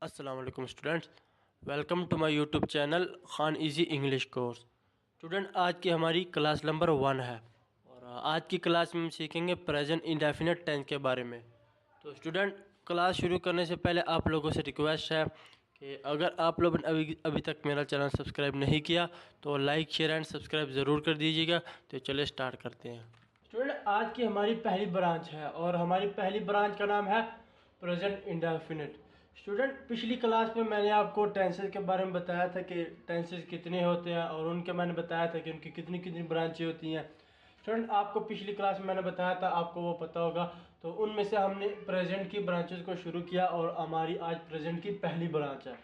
अस्सलाम वालेकुम students, welcome to my YouTube channel Khan easy English course. Student, आज की हमारी क्लास नंबर 1 है और आज की क्लास में हम सीखेंगे प्रेजेंट इंडेफिनिट टेंस के बारे में। तो स्टूडेंट, क्लास शुरू करने से पहले आप लोगों से रिक्वेस्ट है कि अगर आप लोगों ने अभी तक मेरा चैनल सब्सक्राइब नहीं किया तो लाइक शेयर एंड सब्सक्राइब ज़रूर कर दीजिएगा। तो चलिए स्टार्ट करते हैं। स्टूडेंट, आज की हमारी पहली ब्रांच है और हमारी पहली ब्रांच का नाम है प्रेजेंट इंडेफिनिट। स्टूडेंट, पिछली क्लास में मैंने आपको टेंसेस के बारे में बताया था कि टेंसेस कितने होते हैं और उनके मैंने बताया था कि उनकी कितनी कितनी ब्रांचें होती हैं। स्टूडेंट, आपको पिछली क्लास में मैंने बताया था, आपको वो पता होगा। तो उनमें से हमने प्रेजेंट की ब्रांचेस को शुरू किया और हमारी आज प्रेजेंट की पहली ब्रांच है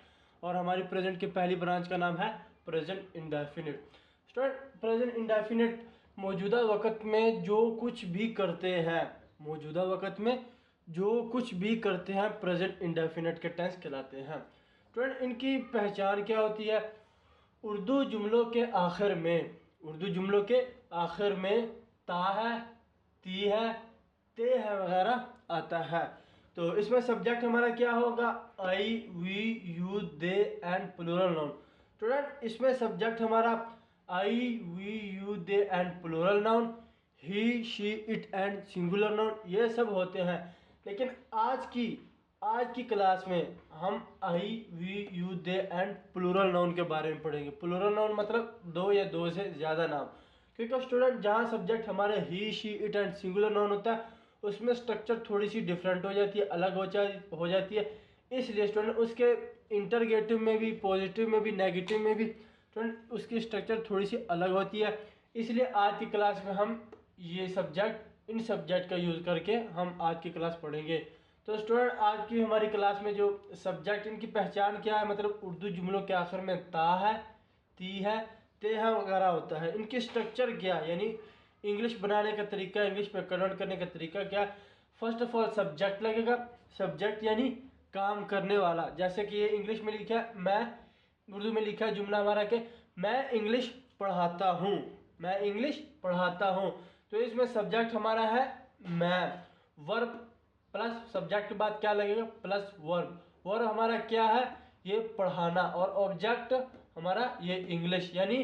और हमारी प्रेजेंट की पहली ब्रांच का नाम है present indefinite. Student, present indefinite मौजूदा वक़्त में जो कुछ भी करते हैं, मौजूदा वक़्त में जो कुछ भी करते हैं प्रेजेंट इंडेफिनिट के टेंस कहलाते हैं। स्टूडेंट, इनकी पहचान क्या होती है? उर्दू जुमलों के आखिर में, उर्दू जुमलों के आखिर में ता है, ती है, ते है वगैरह आता है। तो इसमें सब्जेक्ट हमारा क्या होगा? I, we, you, they and plural noun. Student, इसमें सब्जेक्ट हमारा I, we, you, they and plural noun, he, she, it and singular noun, ये सब होते हैं। लेकिन आज की क्लास में हम I, we, you, they and plural noun के बारे में पढ़ेंगे। प्लूरल नाउन मतलब दो या दो से ज़्यादा नाम। क्योंकि स्टूडेंट, जहाँ सब्जेक्ट हमारे he, she, it and singular noun होता है उसमें स्ट्रक्चर थोड़ी सी डिफरेंट हो जाती है, अलग हो जाती है। इसलिए स्टूडेंट उसके इंटरगेटिव में भी, पॉजिटिव में भी, नेगेटिव में भी स्टूडेंट उसकी स्ट्रक्चर थोड़ी सी अलग होती है। इसलिए आज की क्लास में हम ये सब्जेक्ट, इन सब्जेक्ट का यूज़ करके हम आज की क्लास पढ़ेंगे। तो स्टूडेंट, आज की हमारी क्लास में जो सब्जेक्ट, इनकी पहचान क्या है? मतलब उर्दू जुमलों के आखिर में ता है, ती है, ते है वगैरह होता है। इनकी स्ट्रक्चर क्या है, यानी इंग्लिश बनाने का तरीका, इंग्लिश में कन्वर्ट करने का तरीका क्या? फर्स्ट ऑफ ऑल सब्जेक्ट लगेगा। सब्जेक्ट यानी काम करने वाला। जैसे कि ये इंग्लिश में लिखा है मैं, उर्दू में लिखा है जुमला हमारा कि मैं इंग्लिश पढ़ाता हूँ, मैं इंग्लिश पढ़ाता हूँ। तो इसमें सब्जेक्ट हमारा है मैं, वर्ब प्लस सब्जेक्ट के बाद क्या लगेगा? Plus verb. वर्ब हमारा क्या है? ये पढ़ाना। और ऑब्जेक्ट हमारा ये इंग्लिश, यानी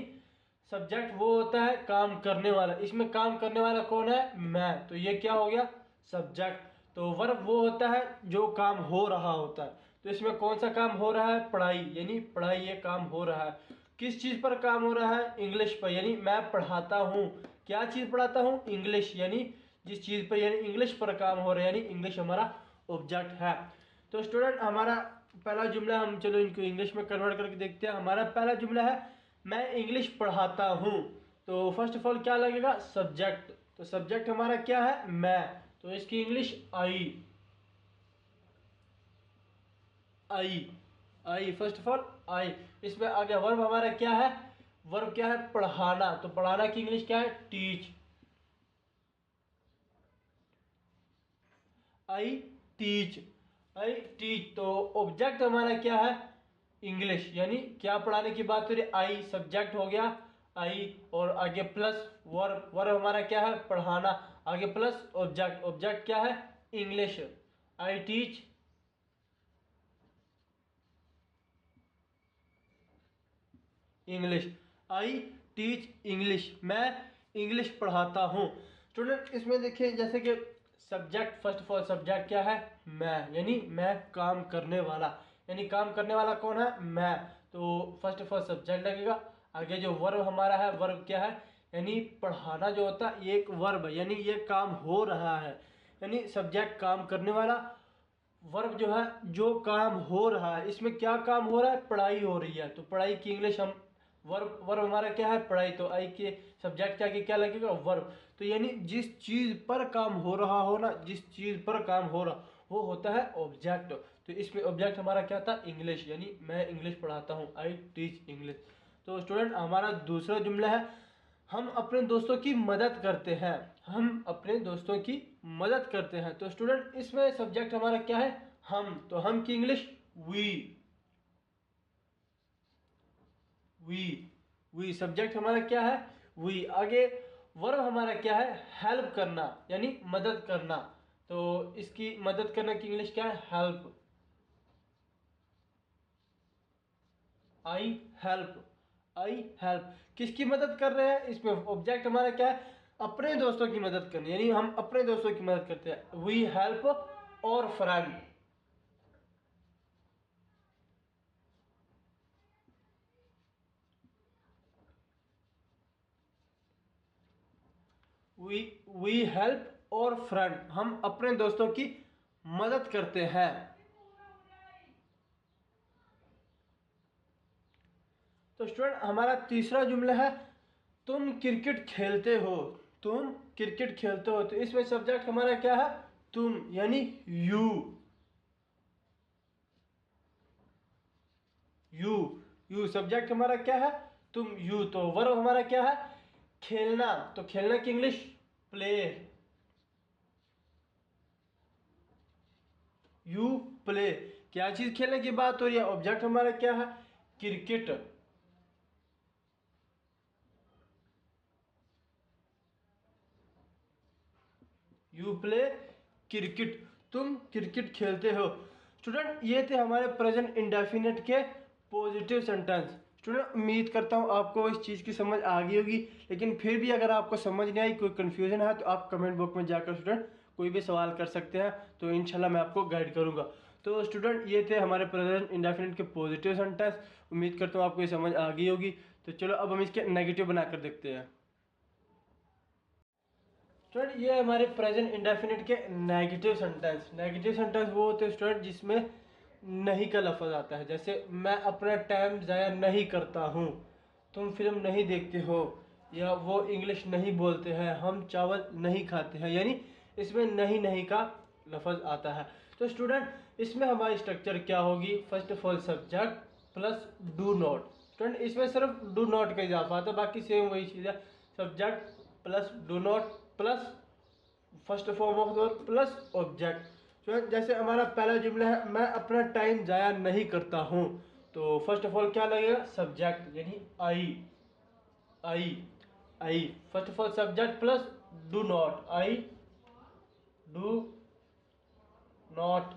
सब्जेक्ट वो होता है काम करने वाला। इसमें काम करने वाला कौन है? मैं। तो ये क्या हो गया? सब्जेक्ट। तो वर्ब वो होता है जो काम हो रहा होता है। तो इसमें कौन सा काम हो रहा है? पढ़ाई, यानी पढ़ाई ये काम हो रहा है। किस चीज़ पर काम हो रहा है? इंग्लिश पर, यानी मैं पढ़ाता हूँ। क्या चीज़ पढ़ाता हूँ? इंग्लिश, यानी जिस चीज़ पर, यानी इंग्लिश पर काम हो रहा है, यानी इंग्लिश हमारा ऑब्जेक्ट है। तो स्टूडेंट, हमारा पहला जुमला, हम चलो इनको इंग्लिश में कन्वर्ट करके देखते हैं। हमारा पहला जुमला है मैं इंग्लिश पढ़ाता हूँ। तो फर्स्ट ऑफ ऑल क्या लगेगा? सब्जेक्ट। तो सब्जेक्ट हमारा क्या है? मैं। तो इसकी English I, I, I. First of all I. इसमें आगे वर्ब हमारा क्या है? वर्ब क्या है? पढ़ाना। तो पढ़ाना की इंग्लिश क्या है? Teach, I teach, I teach. तो ऑब्जेक्ट हमारा क्या है? इंग्लिश, यानी क्या पढ़ाने की बात हो रही है? आई, सब्जेक्ट हो गया आई, और आगे प्लस वर्ब, वर्ब हमारा क्या है? पढ़ाना, आगे प्लस ऑब्जेक्ट, ऑब्जेक्ट क्या है? English, I teach English, I teach English, मैं इंग्लिश पढ़ाता हूँ। स्टूडेंट, इसमें देखिए जैसे कि subject, first of all subject क्या है? मैं, यानी मैं काम करने वाला, यानी काम करने वाला कौन है? मैं। तो फर्स्ट ऑफ ऑल सब्जेक्ट लगेगा। आगे जो वर्ब हमारा है, वर्ब क्या है? यानी पढ़ाना जो होता है ये एक वर्ब है, यानी ये काम हो रहा है, यानी सब्जेक्ट काम करने वाला, वर्ब जो है जो काम हो रहा है। इसमें क्या काम हो रहा है? पढ़ाई हो रही है। तो पढ़ाई की इंग्लिश हम, वर्ब, वर्ब हमारा क्या है? पढ़ाई। तो आई के सब्जेक्ट के आगे क्या लगेगा? वर्ब। तो यानी जिस चीज़ पर काम हो रहा हो ना, जिस चीज़ पर काम हो रहा वो होता है ऑब्जेक्ट। तो इसमें ऑब्जेक्ट हमारा क्या था? इंग्लिश, यानी मैं इंग्लिश पढ़ाता हूँ, आई टीच इंग्लिश। तो स्टूडेंट, हमारा दूसरा जुमला है हम अपने दोस्तों की मदद करते हैं, हम अपने दोस्तों की मदद करते हैं। तो स्टूडेंट, इसमें सब्जेक्ट हमारा क्या है? हम। तो हम की English we, we, we. Subject हमारा क्या है? वी। आगे वर्ब हमारा क्या है? हेल्प करना, यानी मदद करना। तो इसकी मदद करने की इंग्लिश क्या है? Help, I help, I help किसकी मदद कर रहे हैं? इसमें ऑब्जेक्ट हमारा क्या है? अपने दोस्तों की मदद करनी, यानी हम अपने दोस्तों की मदद करते हैं। वी हेल्प और फ्रेंड, वी हेल्प और फ्रेंड, हम अपने दोस्तों की मदद करते हैं। तो स्टूडेंट हमारा तीसरा जुमला है तुम क्रिकेट खेलते हो, तुम क्रिकेट खेलते हो। तो इसमें सब्जेक्ट हमारा क्या है? तुम, यानी यू, यू, यू सब्जेक्ट हमारा क्या है? तुम, यू। तो वर्ब हमारा क्या है? खेलना। तो खेलना की इंग्लिश प्ले, यू प्ले। क्या चीज खेलने की बात हो रही है? ऑब्जेक्ट हमारा क्या है? क्रिकेट, यू प्ले क्रिकेट, तुम क्रिकेट खेलते हो। स्टूडेंट ये थे हमारे प्रेजेंट इंडेफिनिट के पॉजिटिव सेंटेंस। स्टूडेंट उम्मीद करता हूँ आपको इस चीज़ की समझ आ गई होगी, लेकिन फिर भी अगर आपको समझ नहीं आई, कोई कन्फ्यूजन है, तो आप कमेंट बॉक्स में जाकर स्टूडेंट कोई भी सवाल कर सकते हैं, तो इंशाल्लाह मैं आपको गाइड करूँगा। तो स्टूडेंट ये थे हमारे प्रेजेंट इंडेफिनिट के पॉजिटिव सेंटेंस। उम्मीद करता हूँ आपको ये समझ आ गई होगी। तो चलो अब हम इसके नेगेटिव बनाकर देखते हैं। स्टूडेंट ये हमारे प्रेजेंट इंडेफिनिट के नेगेटिव सेंटेंस। नेगेटिव सेंटेंस वो होते हैं स्टूडेंट जिसमें नहीं का लफ्ज़ आता है। जैसे मैं अपना टाइम ज़ाया नहीं करता हूँ, तुम फिल्म नहीं देखते हो, या वो इंग्लिश नहीं बोलते हैं, हम चावल नहीं खाते हैं, यानी इसमें नहीं नहीं का लफ्ज़ आता है। तो स्टूडेंट इसमें हमारी स्ट्रक्चर क्या होगी? First of all subject plus do not. Student इसमें सिर्फ डू नॉट का इजाफा आता है, बाकी सेम वही चीज़ है। Subject plus do not plus first form of the plus object. जैसे हमारा पहला जुमला है मैं अपना टाइम ज़ाया नहीं करता हूँ, तो फर्स्ट ऑफ ऑल क्या लगेगा? सब्जेक्ट, यानी I, I, I. First of all subject plus do not, I do not.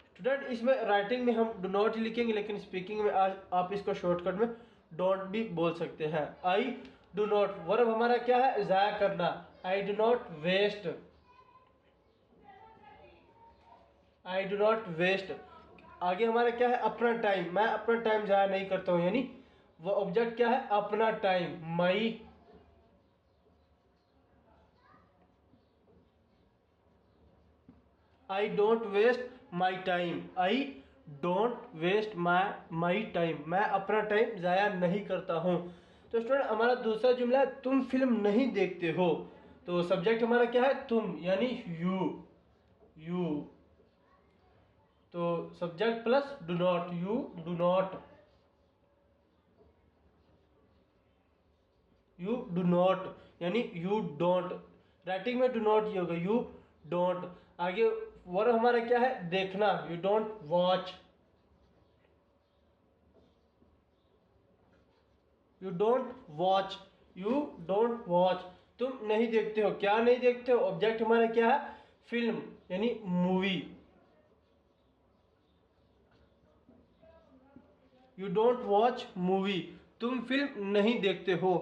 Student इसमें राइटिंग में हम डू नॉट ही लिखेंगे, लेकिन स्पीकिंग में आज आप इसको शॉर्टकट में डोंट भी बोल सकते हैं। आई डू नॉट। वर्ब हमारा क्या है? ज़ाया करना, I do not waste, I do not waste. आगे हमारा क्या है? अपना टाइम, मैं अपना टाइम ज़ाया नहीं करता हूँ, यानी वो ऑब्जेक्ट क्या है? अपना time, my, I don't waste my time, I don't waste my time, मैं अपना टाइम ज़ाया नहीं करता हूँ। तो स्टूडेंट हमारा दूसरा जुमला है तुम फिल्म नहीं देखते हो। तो सब्जेक्ट हमारा क्या है? तुम, यानी यू, यू। तो subject plus do not, you do not, you do not, यानी यू डोंट। राइटिंग में डू नॉट ही होगा, यू डोंट। आगे वर्ब हमारा क्या है? देखना, you don't watch, you don't watch, you don't watch. तुम नहीं देखते हो, क्या नहीं देखते हो? ऑब्जेक्ट हमारा क्या है? फिल्म, यानी movie, you don't watch movie, तुम फिल्म नहीं देखते हो।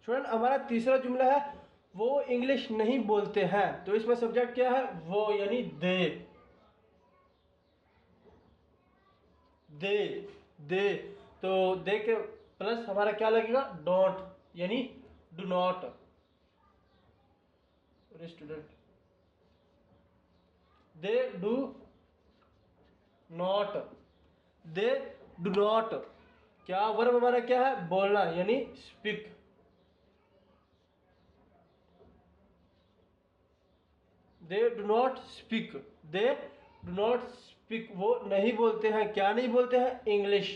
स्टूडेंट हमारा तीसरा जुमला है वो इंग्लिश नहीं बोलते हैं। तो इसमें सब्जेक्ट क्या है? वो, यानी दे, दे, दे। तो दे के प्लस हमारा क्या लगेगा? डोंट, यानी do not. Student they do not, they do not. क्या वर्ब हमारा क्या है? बोलना, यानी speak, they do not speak, they do not speak, वो नहीं बोलते हैं, क्या नहीं बोलते हैं? English,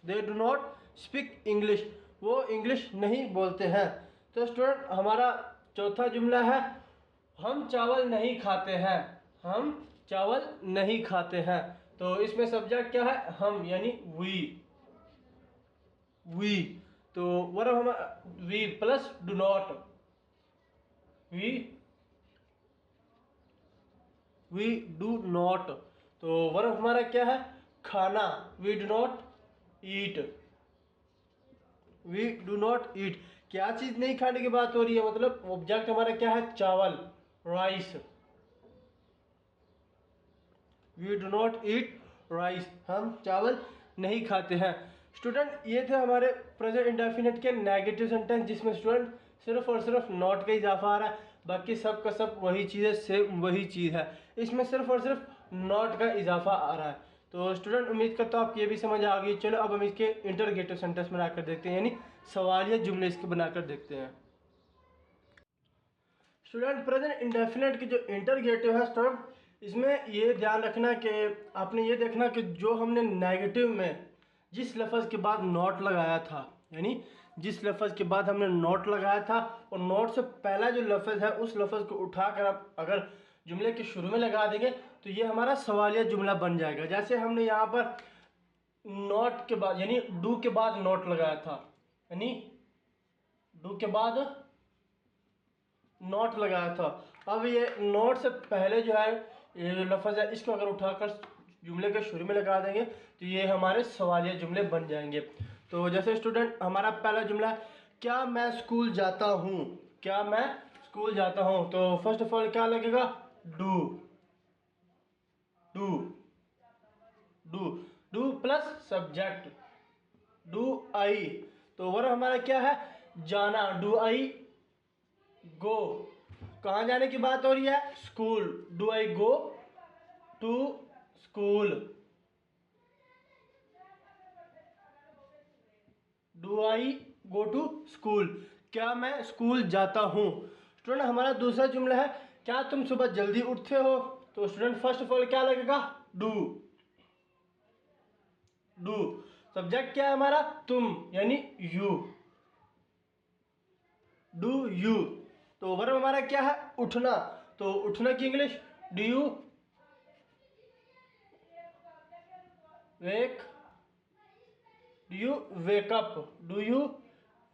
they do not speak English, वो इंग्लिश नहीं बोलते हैं। तो स्टूडेंट हमारा चौथा जुमला है हम चावल नहीं खाते हैं, हम चावल नहीं खाते हैं। तो इसमें सब्जेक्ट क्या है? हम, यानी वी। तो वर्ब हमारा we plus do not, we we do not. तो वर्ब हमारा क्या है? खाना, we do not eat, we do not eat. क्या चीज़ नहीं खाने की बात हो रही है, मतलब ऑब्जेक्ट हमारा क्या है? चावल, rice, we do not eat rice, हम चावल नहीं खाते हैं। स्टूडेंट ये थे हमारे प्रेजेंट इंडेफिनिट के नेगेटिव सेंटेंस, जिसमें स्टूडेंट सिर्फ और सिर्फ नॉट का इजाफा आ रहा है, बाकी सब का सब वही चीज़ है, सेम वही चीज़ है। इसमें सिर्फ और सिर्फ नॉट का इजाफा आ रहा है। तो स्टूडेंट उम्मीद करता हूँ आपको ये भी समझ आ गई। चलो अब हम इसके इंटरगेटिव सेंटेंस बनाकर देखते हैं, यानी सवालिया जुमले इसके बनाकर देखते हैं। स्टूडेंट प्रेजेंट इंडेफिनिट की जो इंटरगेटिव है स्टूडेंट, इसमें ये ध्यान रखना कि आपने ये देखना कि जो हमने नेगेटिव में जिस लफ्ज़ के बाद नॉट लगाया था, यानी जिस लफ्ज़ के बाद हमने नॉट लगाया था और नॉट से पहला जो लफ्ज़ है उस लफ्ज़ को उठाकर आप अगर जुमले के शुरू में लगा देंगे तो ये हमारा सवालिया जुमला बन जाएगा। जैसे हमने यहाँ पर नॉट के बाद यानी डू के बाद नॉट लगाया था, यानी डू के बाद नॉट लगाया था। अब ये नॉट से पहले जो है ये जो लफ्ज़ है इसको अगर उठाकर जुमले के शुरू में लगा देंगे तो ये हमारे सवालिया जुमले बन जाएंगे। तो जैसे स्टूडेंट हमारा पहला जुमला है, क्या मैं स्कूल जाता हूँ, क्या मैं स्कूल जाता हूँ। तो फर्स्ट ऑफ ऑल क्या लगेगा? Do, do, do, do plus subject, do I. तो वर्ब हमारा क्या है? जाना, डू आई गो। कहाँ जाने की बात हो रही है? School, do I go to school, do I go to school, क्या मैं स्कूल जाता हूँ। स्टूडेंट हमारा दूसरा जुमला है, क्या तुम सुबह जल्दी उठते हो। तो स्टूडेंट फर्स्ट ऑफ ऑल क्या लगेगा? डू, डू, सब्जेक्ट क्या है हमारा? तुम, यानी यू, डू यू। तो वर्ब हमारा क्या है? उठना। तो उठना की English do you wake, do you wake up, do you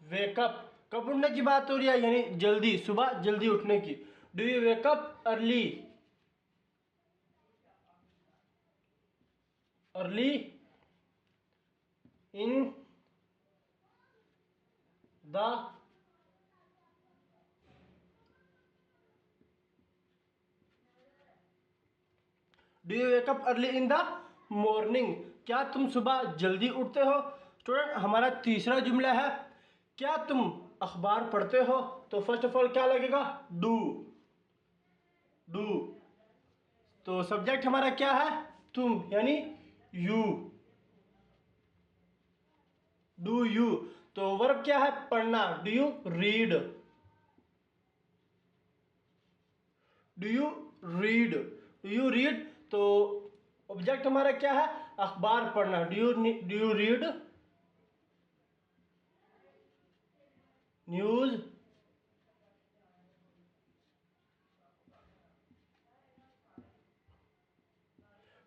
wake up. कब उठने की बात हो रही है? यानी जल्दी, सुबह जल्दी उठने की। Do you wake up early, early in the do you wake up early in the morning, क्या तुम सुबह जल्दी उठते हो। स्टूडेंट हमारा तीसरा जुमला है, क्या तुम अखबार पढ़ते हो। तो फर्स्ट ऑफ ऑल क्या लगेगा? Do, do. तो सब्जेक्ट हमारा क्या है? तुम, यानी यू, डू यू। तो वर्ब क्या है? पढ़ना, do you read, do you read, do you read. तो ऑब्जेक्ट हमारा क्या है? अखबार पढ़ना, do you read news,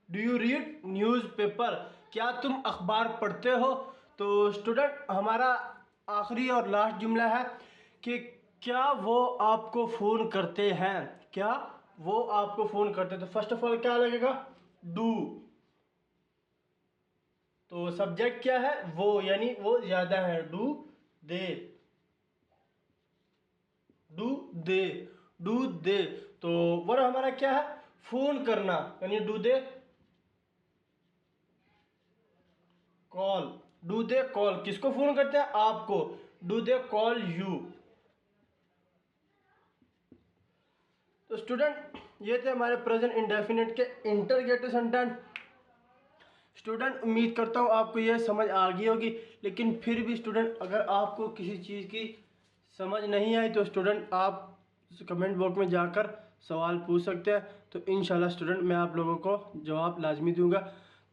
do you read news paper, क्या तुम अखबार पढ़ते हो। तो स्टूडेंट हमारा आखिरी और लास्ट जुमला है कि क्या वो आपको फ़ोन करते हैं, क्या वो आपको फ़ोन करते हैं। तो फर्स्ट ऑफ ऑल क्या लगेगा? डू। तो सब्जेक्ट क्या है? वो, यानी वो ज़्यादा है, do they, do they, do they. तो वर्ब हमारा क्या है? फ़ोन करना, यानी do they call, do they call, किसको फोन करते हैं? आपको, डू दे कॉल यू। तो स्टूडेंट ये थे हमारे प्रेजेंट इंडेफिनिट के इंटरगेटिव सेंटेंस। स्टूडेंट उम्मीद करता हूँ आपको यह समझ आ गई होगी, लेकिन फिर भी स्टूडेंट अगर आपको किसी चीज़ की समझ नहीं आई तो स्टूडेंट आप कमेंट बॉक्स में जाकर सवाल पूछ सकते हैं। तो इंशाल्लाह स्टूडेंट मैं आप लोगों को जवाब लाजमी दूंगा।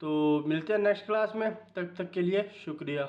तो मिलते हैं नेक्स्ट क्लास में, तब तक के लिए शुक्रिया।